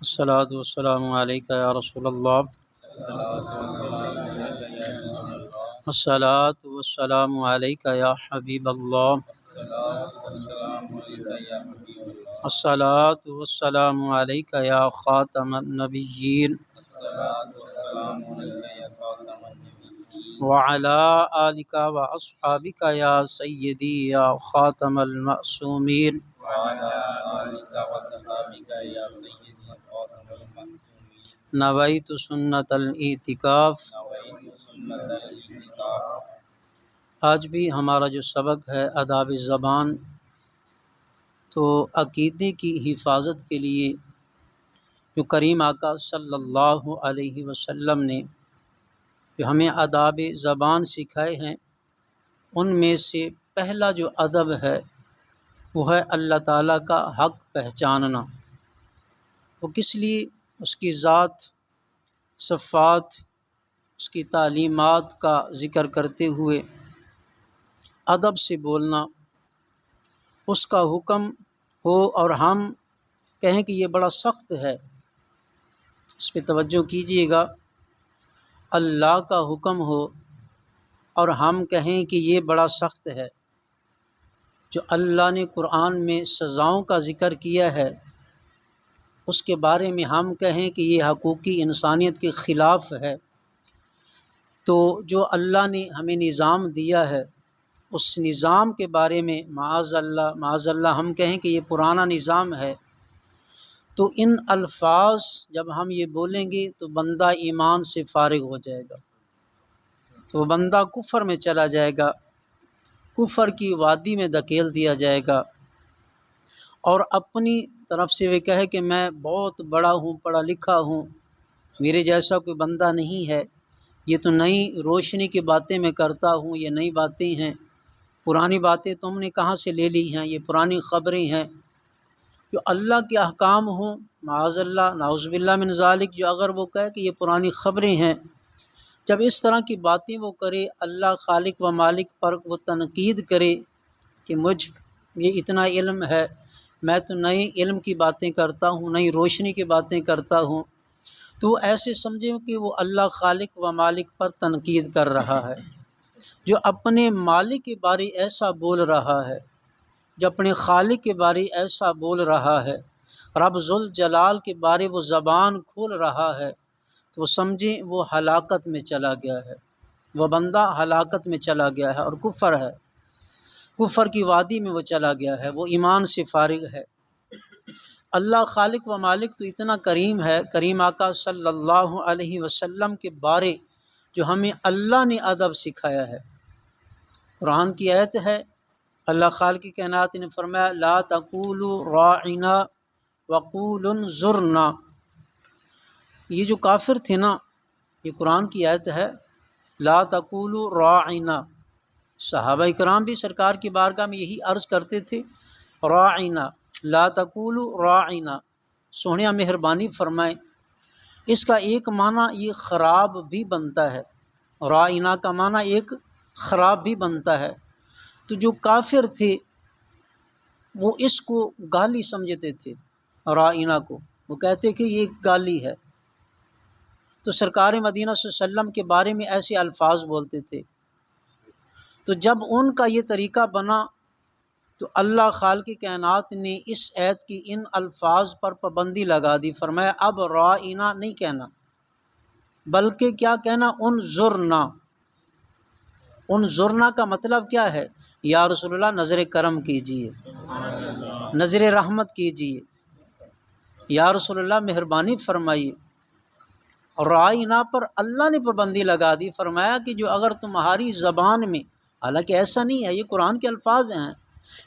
الصلاۃ والسلام علیک یا رسول اللہ۔ الصلاۃ والسلام علیک یا حبیب اللہ۔ الصلاۃ والسلام علیک یا خاتم النبیین وعلی آلک واصحابک یا سیدی یا خاتم المعصومین۔ نویت سنت الاعتکاف۔ آج بھی ہمارا جو سبق ہے آداب زبان، تو عقیدے کی حفاظت کے لیے جو کریم آقا صلی اللہ علیہ وسلم نے جو ہمیں آداب زبان سکھائے ہیں، ان میں سے پہلا جو ادب ہے وہ ہے اللہ تعالیٰ کا حق پہچاننا۔ وہ کس لیے؟ اس کی ذات، صفات، اس کی تعلیمات کا ذکر کرتے ہوئے ادب سے بولنا، اس کا حکم ہو اور ہم کہیں کہ یہ بڑا سخت ہے، اس پہ توجہ کیجیے گا۔ اللہ کا حکم ہو اور ہم کہیں کہ یہ بڑا سخت ہے، جو اللہ نے قرآن میں سزاؤں کا ذکر کیا ہے اس کے بارے میں ہم کہیں کہ یہ حقوقی انسانیت کے خلاف ہے، تو جو اللہ نے ہمیں نظام دیا ہے اس نظام کے بارے میں معاذ اللہ ہم کہیں کہ یہ پرانا نظام ہے، تو ان الفاظ جب ہم یہ بولیں گے تو بندہ ایمان سے فارغ ہو جائے گا، تو بندہ کفر میں چلا جائے گا، کفر کی وادی میں دھکیل دیا جائے گا، اور اپنی طرف سے وہ کہے کہ میں بہت بڑا ہوں، پڑھا لکھا ہوں، میرے جیسا کوئی بندہ نہیں ہے، یہ تو نئی روشنی کی باتیں میں کرتا ہوں، یہ نئی باتیں ہیں، پرانی باتیں تم نے کہاں سے لے لی ہیں، یہ پرانی خبریں ہیں۔ جو اللہ کے احکام ہوں، معاذ اللہ نعوذ باللہ من ذالک، جو اگر وہ کہے کہ یہ پرانی خبریں ہیں، جب اس طرح کی باتیں وہ کرے، اللہ خالق و مالک پر وہ تنقید کرے کہ مجھ یہ اتنا علم ہے، میں تو نئی علم کی باتیں کرتا ہوں، نئی روشنی کی باتیں کرتا ہوں، تو ایسے سمجھیں کہ وہ اللہ خالق و مالک پر تنقید کر رہا ہے۔ جو اپنے مالک کے بارے ایسا بول رہا ہے، جو اپنے خالق کے بارے ایسا بول رہا ہے، رب ذوالجلال کے بارے وہ زبان کھول رہا ہے، تو وہ سمجھیں وہ ہلاکت میں چلا گیا ہے، وہ بندہ ہلاکت میں چلا گیا ہے اور کفر ہے، کفر کی وادی میں وہ چلا گیا ہے، وہ ایمان سے فارغ ہے۔ اللہ خالق و مالک تو اتنا کریم ہے، کریم آقا صلی اللہ علیہ وسلم کے بارے جو ہمیں اللہ نے ادب سکھایا ہے۔ قرآن کی آیت ہے، اللہ خالق کائنات نے فرمایا لا تقولوا راعنا وقولوا انظرنا۔ یہ جو کافر تھے نا، یہ قرآن کی آیت ہے، لا تقولوا راعنا۔ صحابہ کرام بھی سرکار کی بارگاہ میں یہی عرض کرتے تھے، راعنا لا تقولوا راعنا، سوہنیا مہربانی فرمائیں۔ اس کا ایک معنی یہ خراب بھی بنتا ہے، راعنا کا معنی ایک خراب بھی بنتا ہے، تو جو کافر تھے وہ اس کو گالی سمجھتے تھے، راعنا کو وہ کہتے کہ یہ ایک گالی ہے، تو سرکار مدینہ صلی اللہ علیہ وسلم کے بارے میں ایسے الفاظ بولتے تھے۔ تو جب ان کا یہ طریقہ بنا تو اللہ خالق کائنات نے اس آیت کی ان الفاظ پر پابندی لگا دی، فرمایا اب راعنا نہیں کہنا، بلکہ کیا کہنا، انظرنا۔ انظرنا کا مطلب کیا ہے؟ یا رسول اللہ نظر کرم کیجیے، نظر رحمت کیجیے، یا رسول اللہ مہربانی فرمائیے۔ راعنا پر اللہ نے پابندی لگا دی، فرمایا کہ جو اگر تمہاری زبان میں، حالانکہ ایسا نہیں ہے، یہ قرآن کے الفاظ ہیں،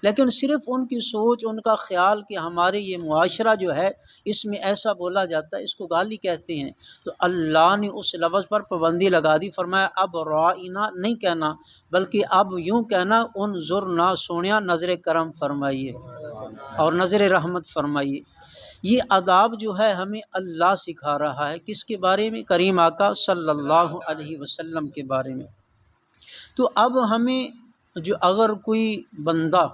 لیکن صرف ان کی سوچ، ان کا خیال کہ ہمارے یہ معاشرہ جو ہے اس میں ایسا بولا جاتا ہے، اس کو گالی کہتے ہیں، تو اللہ نے اس لفظ پر پابندی لگا دی، فرمایا اب راعنا نہیں کہنا، بلکہ اب یوں کہنا انظرنا، سونیا نظر کرم فرمائیے اور نظر رحمت فرمائیے۔ یہ آداب جو ہے ہمیں اللہ سکھا رہا ہے، کس کے بارے میں؟ کریم آقا صلی اللہ علیہ وسلم کے بارے میں۔ تو اب ہمیں جو اگر کوئی بندہ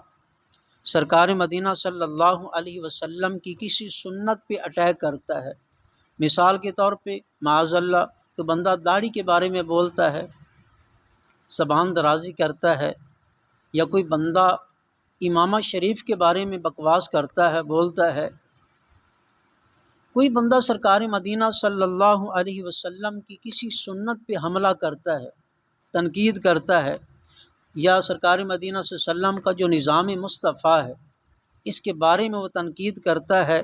سرکار مدینہ صلی اللہ علیہ وسلم کی کسی سنت پہ اٹیک کرتا ہے، مثال کے طور پہ معاذ اللہ تو بندہ داڑھی کے بارے میں بولتا ہے، زبان درازی کرتا ہے، یا کوئی بندہ امامہ شریف کے بارے میں بکواس کرتا ہے، بولتا ہے، کوئی بندہ سرکار مدینہ صلی اللہ علیہ وسلم کی کسی سنت پہ حملہ کرتا ہے، تنقید کرتا ہے، یا سرکار مدینہ صلی اللہ علیہ وسلم کا جو نظام مصطفیٰ ہے اس کے بارے میں وہ تنقید کرتا ہے،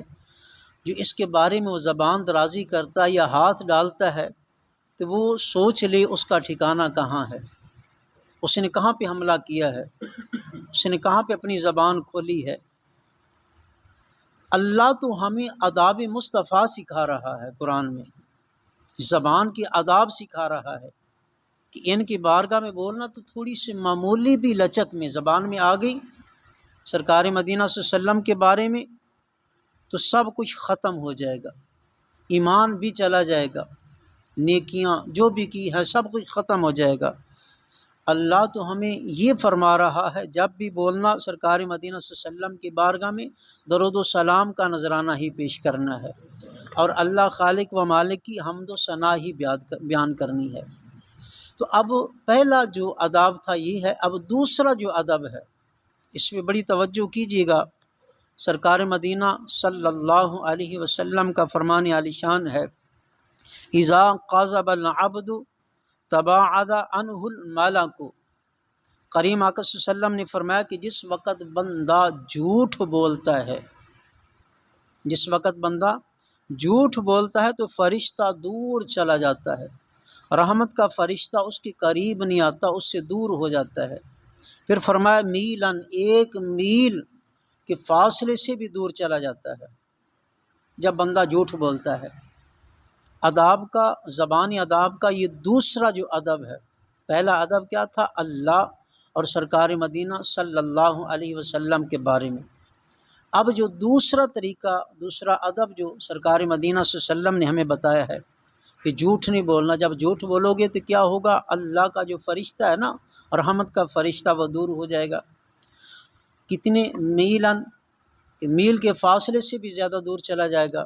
جو اس کے بارے میں وہ زبان درازی کرتا ہے یا ہاتھ ڈالتا ہے، تو وہ سوچ لے اس کا ٹھکانہ کہاں ہے، اس نے کہاں پہ حملہ کیا ہے، اس نے کہاں پہ اپنی زبان کھولی ہے۔ اللہ تو ہمیں آداب مصطفیٰ سکھا رہا ہے، قرآن میں زبان کی آداب سکھا رہا ہے کہ ان کی بارگاہ میں بولنا تو تھوڑی سی معمولی بھی لچک میں زبان میں آ گئی سرکار مدینہ صلی اللہ علیہ وسلم کے بارے میں تو سب کچھ ختم ہو جائے گا، ایمان بھی چلا جائے گا، نیکیاں جو بھی کی ہے سب کچھ ختم ہو جائے گا۔ اللہ تو ہمیں یہ فرما رہا ہے جب بھی بولنا سرکار مدینہ صلی اللہ علیہ وسلم کی بارگاہ میں درود و سلام کا نذرانہ ہی پیش کرنا ہے، اور اللہ خالق و مالک کی حمد و ثنا ہی بیان کرنی ہے۔ تو اب پہلا جو ادب تھا یہ ہے، اب دوسرا جو ادب ہے اس میں بڑی توجہ کیجیے گا۔ سرکار مدینہ صلی اللہ علیہ وسلم کا فرمان عالی شان ہے، اذا قذب العبد تباعد عنہ الملک۔ کریم آقا صلی اللہ علیہ وسلم نے فرمایا کہ جس وقت بندہ جھوٹ بولتا ہے، جس وقت بندہ جھوٹ بولتا ہے تو فرشتہ دور چلا جاتا ہے، رحمت کا فرشتہ اس کے قریب نہیں آتا، اس سے دور ہو جاتا ہے۔ پھر فرمایا میلاً، ایک میل کے فاصلے سے بھی دور چلا جاتا ہے جب بندہ جھوٹ بولتا ہے۔ اداب کا، زبانی اداب کا یہ دوسرا جو ادب ہے، پہلا ادب کیا تھا؟ اللہ اور سرکار مدینہ صلی اللہ علیہ وسلم کے بارے میں۔ اب جو دوسرا طریقہ، دوسرا ادب جو سرکار مدینہ صلی اللہ علیہ وسلم نے ہمیں بتایا ہے کہ جھوٹ نہیں بولنا۔ جب جھوٹ بولو گے تو کیا ہوگا؟ اللہ کا جو فرشتہ ہے نا، رحمت کا فرشتہ، وہ دور ہو جائے گا۔ کتنے میلاً، کہ میل کے فاصلے سے بھی زیادہ دور چلا جائے گا۔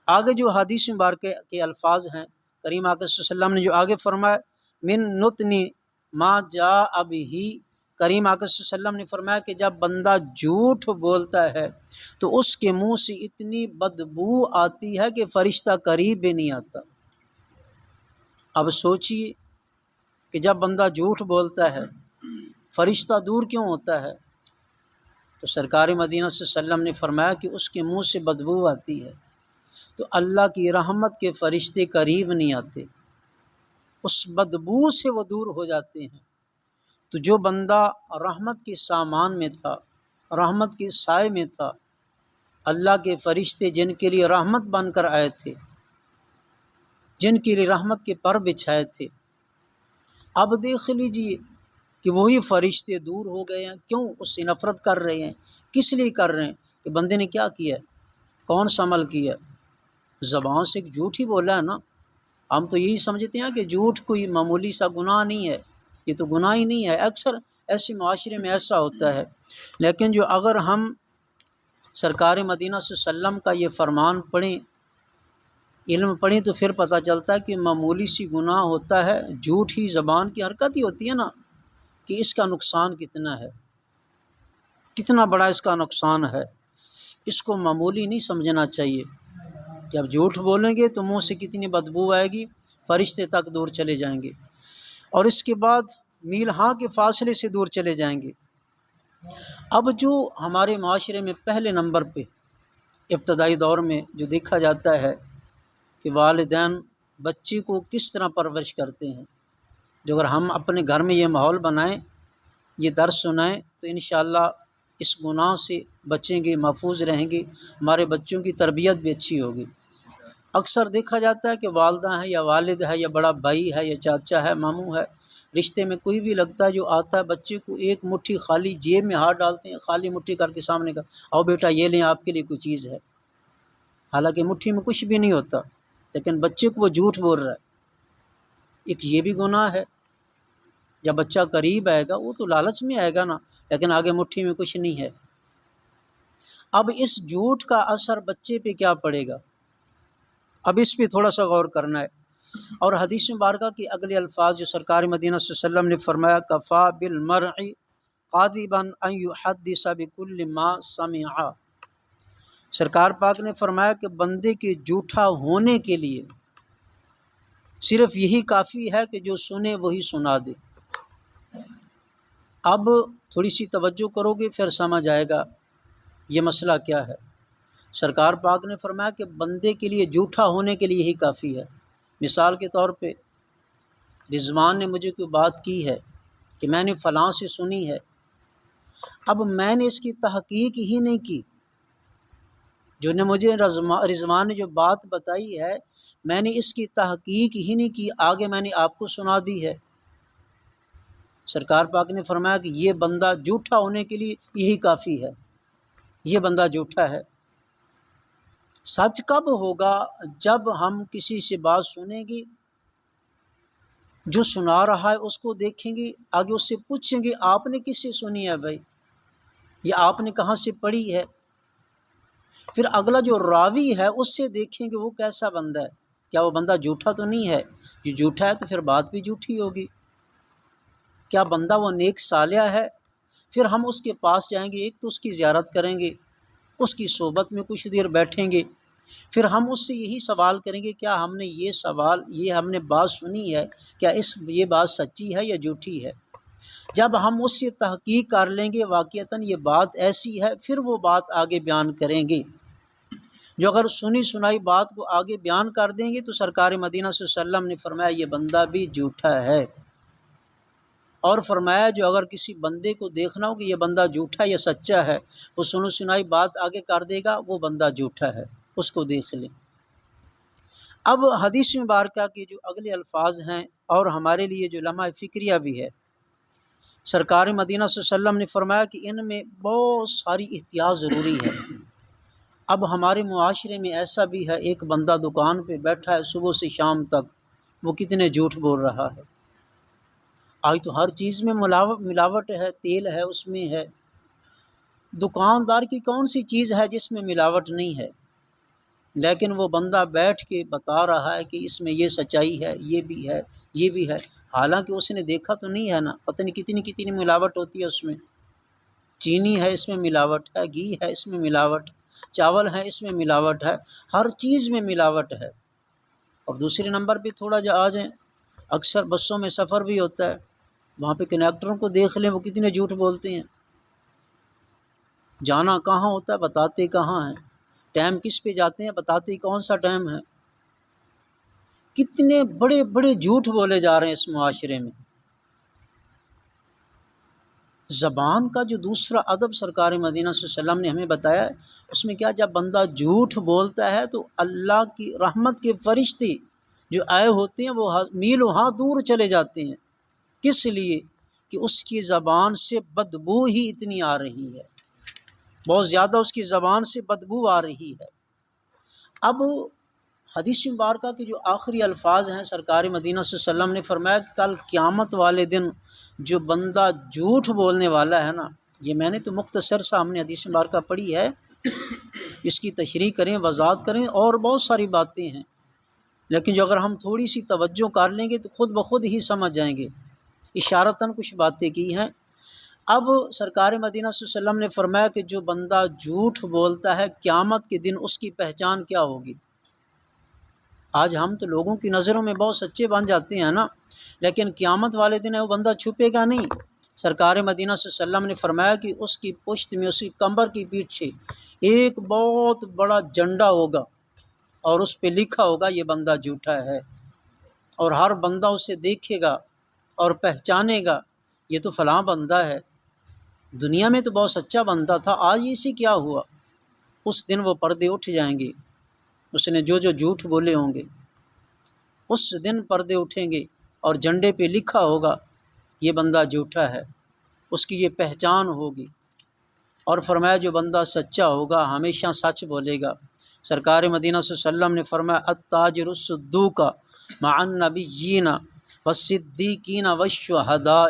آگے جو حدیث مبارکہ کے الفاظ ہیں، کریم آقا صلی اللہ علیہ وسلم نے جو آگے فرمایا، من نتنی ما جاء بہ، کریم آقا صلی اللہ علیہ وسلم نے فرمایا کہ جب بندہ جھوٹ بولتا ہے تو اس کے منہ سے اتنی بدبو آتی ہے کہ فرشتہ قریب بھی نہیں آتا۔ اب سوچئے کہ جب بندہ جھوٹ بولتا ہے فرشتہ دور کیوں ہوتا ہے؟ تو سرکار مدینہ صلی اللہ علیہ وسلم نے فرمایا کہ اس کے منہ سے بدبو آتی ہے تو اللہ کی رحمت کے فرشتے قریب نہیں آتے، اس بدبو سے وہ دور ہو جاتے ہیں۔ تو جو بندہ رحمت کے سامان میں تھا، رحمت کے سائے میں تھا، اللہ کے فرشتے جن کے لیے رحمت بن کر آئے تھے، جن کے لیے رحمت کے پر بچھائے تھے، اب دیکھ لیجئے کہ وہی فرشتے دور ہو گئے ہیں۔ کیوں؟ اس سے نفرت کر رہے ہیں۔ کس لیے کر رہے ہیں؟ کہ بندے نے کیا کیا ہے؟ کون سا عمل کیا؟ زبان سے جھوٹ ہی بولا ہے نا۔ ہم تو یہی سمجھتے ہیں کہ جھوٹ کوئی معمولی سا گناہ نہیں ہے، یہ تو گناہ ہی نہیں ہے، اکثر ایسے معاشرے میں ایسا ہوتا ہے۔ لیکن جو اگر ہم سرکار مدینہ صلی اللہ علیہ وسلم کا یہ فرمان پڑھیں، علم پڑھیں، تو پھر پتہ چلتا ہے کہ معمولی سی گناہ ہوتا ہے، جھوٹ ہی زبان کی حرکت ہی ہوتی ہے نا، کہ اس کا نقصان کتنا ہے، کتنا بڑا اس کا نقصان ہے۔ اس کو معمولی نہیں سمجھنا چاہیے۔ جب جھوٹ بولیں گے تو منہ سے کتنی بدبو آئے گی، فرشتے تک دور چلے جائیں گے، اور اس کے بعد میل ہاں کے فاصلے سے دور چلے جائیں گے۔ اب جو ہمارے معاشرے میں پہلے نمبر پہ ابتدائی دور میں جو دیکھا جاتا ہے کہ والدین بچے کو کس طرح پرورش کرتے ہیں، جو اگر ہم اپنے گھر میں یہ ماحول بنائیں، یہ درس سنائیں، تو انشاءاللہ اس گناہ سے بچیں گے، محفوظ رہیں گے، ہمارے بچوں کی تربیت بھی اچھی ہوگی۔ اکثر دیکھا جاتا ہے کہ والدہ ہے یا والد ہے یا بڑا بھائی ہے یا چاچا ہے، ماموں ہے، رشتے میں کوئی بھی لگتا ہے، جو آتا ہے بچے کو ایک مٹھی خالی جیب میں ہاتھ ڈالتے ہیں، خالی مٹھی کر کے سامنے کا، آؤ بیٹا یہ لیں، آپ کے لیے کوئی چیز ہے، حالانکہ مٹھی میں کچھ بھی نہیں ہوتا، لیکن بچے کو وہ جھوٹ بول رہا ہے۔ ایک یہ بھی گناہ ہے۔ جب بچہ قریب آئے گا وہ تو لالچ میں آئے گا نا، لیکن آگے مٹھی میں کچھ نہیں ہے، اب اس جھوٹ کا اثر بچے پہ کیا پڑے گا، اب اس پہ تھوڑا سا غور کرنا ہے۔ اور حدیث مبارکہ کے اگلے الفاظ جو سرکار مدینہ صلی اللہ علیہ وسلم نے فرمایا، کفا بالمرء قاذبا ان یحدث بکل ما سمع، سرکار پاک نے فرمایا کہ بندے کے جھوٹا ہونے کے لیے صرف یہی کافی ہے کہ جو سنے وہی سنا دے۔ اب تھوڑی سی توجہ کرو گے پھر سمجھ آئے گا یہ مسئلہ کیا ہے۔ سرکار پاک نے فرمایا کہ بندے کے لیے جھوٹا ہونے کے لیے یہی کافی ہے۔ مثال کے طور پہ رضوان نے مجھے کوئی بات کی ہے کہ میں نے فلاں سے سنی ہے، اب میں نے اس کی تحقیق ہی نہیں کی، جو نے مجھے رضوان نے جو بات بتائی ہے میں نے اس کی تحقیق ہی نہیں کی، آگے میں نے آپ کو سنا دی ہے۔ سرکار پاک نے فرمایا کہ یہ بندہ جھوٹا ہونے کے لیے یہی کافی ہے، یہ بندہ جھوٹا ہے۔ سچ کب ہوگا؟ جب ہم کسی سے بات سنیں گے، جو سنا رہا ہے اس کو دیکھیں گے، آگے اس سے پوچھیں گے آپ نے کس سے سنی ہے بھائی، یہ آپ نے کہاں سے پڑھی ہے؟ پھر اگلا جو راوی ہے اس سے دیکھیں گے وہ کیسا بندہ ہے، کیا وہ بندہ جھوٹا تو نہیں ہے؟ جو جھوٹا ہے تو پھر بات بھی جھوٹی ہوگی۔ کیا بندہ وہ نیک صالح ہے؟ پھر ہم اس کے پاس جائیں گے، ایک تو اس کی زیارت کریں گے، اس کی صحبت میں کچھ دیر بیٹھیں گے، پھر ہم اس سے یہی سوال کریں گے کیا ہم نے یہ ہم نے بات سنی ہے، کیا یہ بات سچی ہے یا جھوٹی ہے؟ جب ہم اس سے تحقیق کر لیں گے واقعتاً یہ بات ایسی ہے، پھر وہ بات آگے بیان کریں گے۔ جو اگر سنی سنائی بات کو آگے بیان کر دیں گے تو سرکار مدینہ صلی اللہ علیہ وسلم نے فرمایا یہ بندہ بھی جھوٹا ہے، اور فرمایا جو اگر کسی بندے کو دیکھنا ہو کہ یہ بندہ جھوٹا یا سچا ہے، وہ سنی سنائی بات آگے کر دے گا، وہ بندہ جھوٹا ہے، اس کو دیکھ لیں۔ اب حدیث مبارکہ کے جو اگلے الفاظ ہیں اور ہمارے لیے جو لمحہ فکریہ بھی ہے، سرکار مدینہ صلی اللہ علیہ وسلم نے فرمایا کہ ان میں بہت ساری احتیاط ضروری ہے۔ اب ہمارے معاشرے میں ایسا بھی ہے، ایک بندہ دکان پہ بیٹھا ہے صبح سے شام تک، وہ کتنے جھوٹ بول رہا ہے۔ آج تو ہر چیز میں ملاوٹ ہے، تیل ہے اس میں ہے، دکاندار کی کون سی چیز ہے جس میں ملاوٹ نہیں ہے؟ لیکن وہ بندہ بیٹھ کے بتا رہا ہے کہ اس میں یہ سچائی ہے، یہ بھی ہے، یہ بھی ہے، حالانکہ اس نے دیکھا تو نہیں ہے نا، پتہ نہیں کتنی کتنی ملاوٹ ہوتی ہے اس میں، چینی ہے اس میں ملاوٹ ہے، گھی ہے اس میں ملاوٹ، چاول ہے اس میں ملاوٹ ہے، ہر چیز میں ملاوٹ ہے۔ اور دوسرے نمبر پہ تھوڑا جا آ جائیں، اکثر بسوں میں سفر بھی ہوتا ہے، وہاں پہ کنڈکٹروں کو دیکھ لیں وہ کتنے جھوٹ بولتے ہیں، جانا کہاں ہوتا ہے بتاتے کہاں ہیں، ٹائم کس پہ جاتے ہیں بتاتے کون سا ٹائم ہے، کتنے بڑے بڑے جھوٹ بولے جا رہے ہیں اس معاشرے میں۔ زبان کا جو دوسرا ادب سرکار مدینہ صلی اللہ علیہ وسلم نے ہمیں بتایا ہے، اس میں کیا، جب بندہ جھوٹ بولتا ہے تو اللہ کی رحمت کے فرشتے جو آئے ہوتے ہیں وہ میلوں ہاں دور چلے جاتے ہیں۔ کس لیے؟ کہ اس کی زبان سے بدبو ہی اتنی آ رہی ہے، بہت زیادہ اس کی زبان سے بدبو آ رہی ہے۔ اب حدیث مبارکہ کے جو آخری الفاظ ہیں، سرکار مدینہ صلی اللہ علیہ وسلم نے فرمایا کہ کل قیامت والے دن جو بندہ جھوٹ بولنے والا ہے نا، یہ میں نے تو مختصر سا ہم نے حدیث مبارکہ پڑھی ہے، اس کی تشریح کریں، وضاحت کریں، اور بہت ساری باتیں ہیں، لیکن جو اگر ہم تھوڑی سی توجہ کر لیں گے تو خود بخود ہی سمجھ جائیں گے، اشارتاً کچھ باتیں کی ہیں۔ اب سرکار مدینہ صلی اللہ علیہ وسلم نے فرمایا کہ جو بندہ جھوٹ بولتا ہے قیامت کے دن اس کی پہچان کیا ہوگی؟ آج ہم تو لوگوں کی نظروں میں بہت سچے بن جاتے ہیں نا، لیکن قیامت والے دن ہے وہ بندہ چھپے گا نہیں۔ سرکار مدینہ صلی اللہ علیہ وسلم نے فرمایا کہ اس کی پشت میں، اس کی کمر کی پیچھے ایک بہت بڑا جھنڈا ہوگا، اور اس پہ لکھا ہوگا یہ بندہ جھوٹا ہے، اور ہر بندہ اسے دیکھے گا اور پہچانے گا یہ تو فلاں بندہ ہے، دنیا میں تو بہت سچا بندہ تھا، آج اسی کیا ہوا؟ اس دن وہ پردے اٹھ جائیں گے، اس نے جو جھوٹ بولے ہوں گے اس دن پردے اٹھیں گے، اور جھنڈے پہ لکھا ہوگا یہ بندہ جھوٹا ہے، اس کی یہ پہچان ہوگی۔ اور فرمایا جو بندہ سچا ہوگا ہمیشہ سچ بولے گا۔ سرکار مدینہ صلی اللہ علیہ وسلم نے فرمایا التاجر الصدوق مع النبیین والصدیقین والشہداء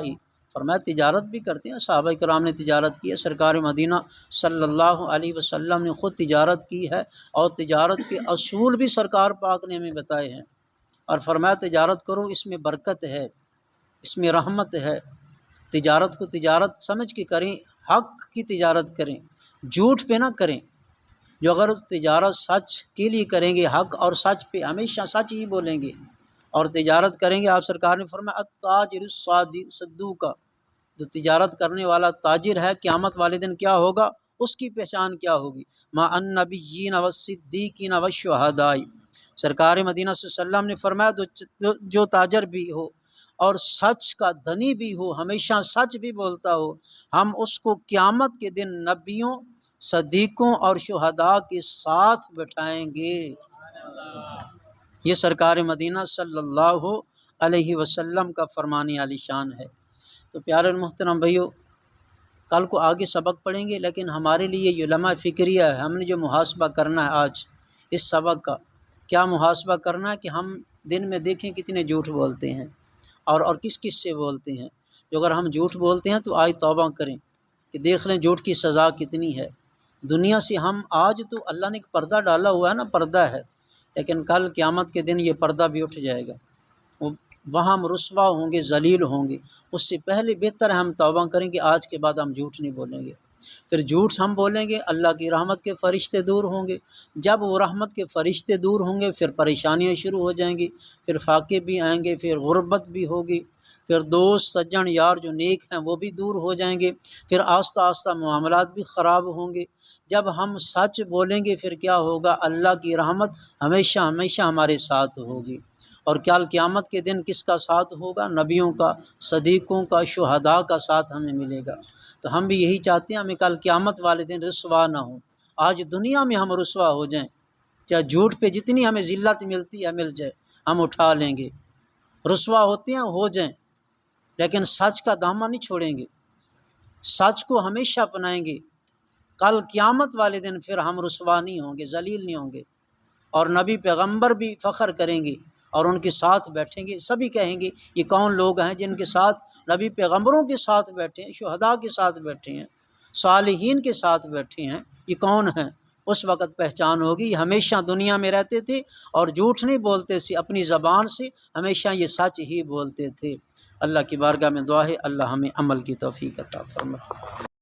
فرمایا تجارت بھی کرتے ہیں، صحابہ کرام نے تجارت کی ہے، سرکار مدینہ صلی اللہ علیہ وسلم نے خود تجارت کی ہے، اور تجارت کے اصول بھی سرکار پاک نے ہمیں بتائے ہیں، اور فرمایا تجارت کرو، اس میں برکت ہے، اس میں رحمت ہے۔ تجارت کو تجارت سمجھ کے کریں، حق کی تجارت کریں، جھوٹ پہ نہ کریں۔ جو اگر تجارت سچ کے لیے کریں گے، حق اور سچ پہ ہمیشہ سچ ہی بولیں گے اور تجارت کریں گے، آپ سرکار نے فرمایا التاجر الصدوق، جو تجارت کرنے والا تاجر ہے قیامت والے دن کیا ہوگا، اس کی پہچان کیا ہوگی، مع النبیین والصدیقین والشہداء۔ سرکار مدینہ صلی اللہ علیہ وسلم نے فرمایا جو تاجر بھی ہو اور سچ کا دھنی بھی ہو، ہمیشہ سچ بھی بولتا ہو، ہم اس کو قیامت کے دن نبیوں، صدیقوں اور شہداء کے ساتھ بٹھائیں گے۔ یہ سرکار مدینہ صلی اللہ علیہ وسلم کا فرمان عالی شان ہے۔ تو پیارے محترم بھائیو، کل کو آگے سبق پڑھیں گے، لیکن ہمارے لیے یہ لمحہ فکریہ ہے، ہم نے جو محاسبہ کرنا ہے آج اس سبق کا، کیا محاسبہ کرنا ہے کہ ہم دن میں دیکھیں کتنے جھوٹ بولتے ہیں اور کس کس سے بولتے ہیں۔ جو اگر ہم جھوٹ بولتے ہیں تو آج توبہ کریں کہ دیکھ لیں جھوٹ کی سزا کتنی ہے۔ دنیا سے ہم آج تو اللہ نے ایک پردہ ڈالا ہوا ہے نا، پردہ ہے، لیکن کل قیامت کے دن یہ پردہ بھی اٹھ جائے گا، وہاں ہم رسوا ہوں گے، ذلیل ہوں گے۔ اس سے پہلے بہتر ہے ہم توبہ کریں کہ آج کے بعد ہم جھوٹ نہیں بولیں گے۔ پھر جھوٹ ہم بولیں گے، اللہ کی رحمت کے فرشتے دور ہوں گے، جب وہ رحمت کے فرشتے دور ہوں گے پھر پریشانیاں شروع ہو جائیں گی، پھر فاقے بھی آئیں گے، پھر غربت بھی ہوگی، پھر دوست سجن یار جو نیک ہیں وہ بھی دور ہو جائیں گے، پھر آہستہ آہستہ معاملات بھی خراب ہوں گے۔ جب ہم سچ بولیں گے پھر کیا ہوگا، اللہ کی رحمت ہمیشہ ہمیشہ ہمارے ساتھ ہوگی۔ اور کل قیامت کے دن کس کا ساتھ ہوگا، نبیوں کا، صدیقوں کا، شہداء کا ساتھ ہمیں ملے گا۔ تو ہم بھی یہی چاہتے ہیں ہمیں کل قیامت والے دن رسوا نہ ہوں، آج دنیا میں ہم رسوا ہو جائیں، چاہے جھوٹ پہ جتنی ہمیں ذلت ملتی ہے مل جائے، ہم اٹھا لیں گے، رسوا ہوتے ہیں ہو جائیں، لیکن سچ کا دامن نہیں چھوڑیں گے، سچ کو ہمیشہ اپنائیں گے۔ کل قیامت والے دن پھر ہم رسوا نہیں ہوں گے، ذلیل نہیں ہوں گے، اور نبی پیغمبر بھی فخر کریں گے اور ان کے ساتھ بیٹھیں گے، سبھی کہیں گے یہ کون لوگ ہیں جن کے ساتھ نبی پیغمبروں کے ساتھ بیٹھے ہیں، شہداء کے ساتھ بیٹھے ہیں، صالحین کے ساتھ بیٹھے ہیں، یہ کون ہیں۔ اس وقت پہچان ہوگی یہ ہمیشہ دنیا میں رہتے تھے اور جھوٹ نہیں بولتے تھے، اپنی زبان سے ہمیشہ یہ سچ ہی بولتے تھے۔ اللہ کی بارگاہ میں دعا ہے اللہ ہمیں عمل کی توفیق عطا فرمائے۔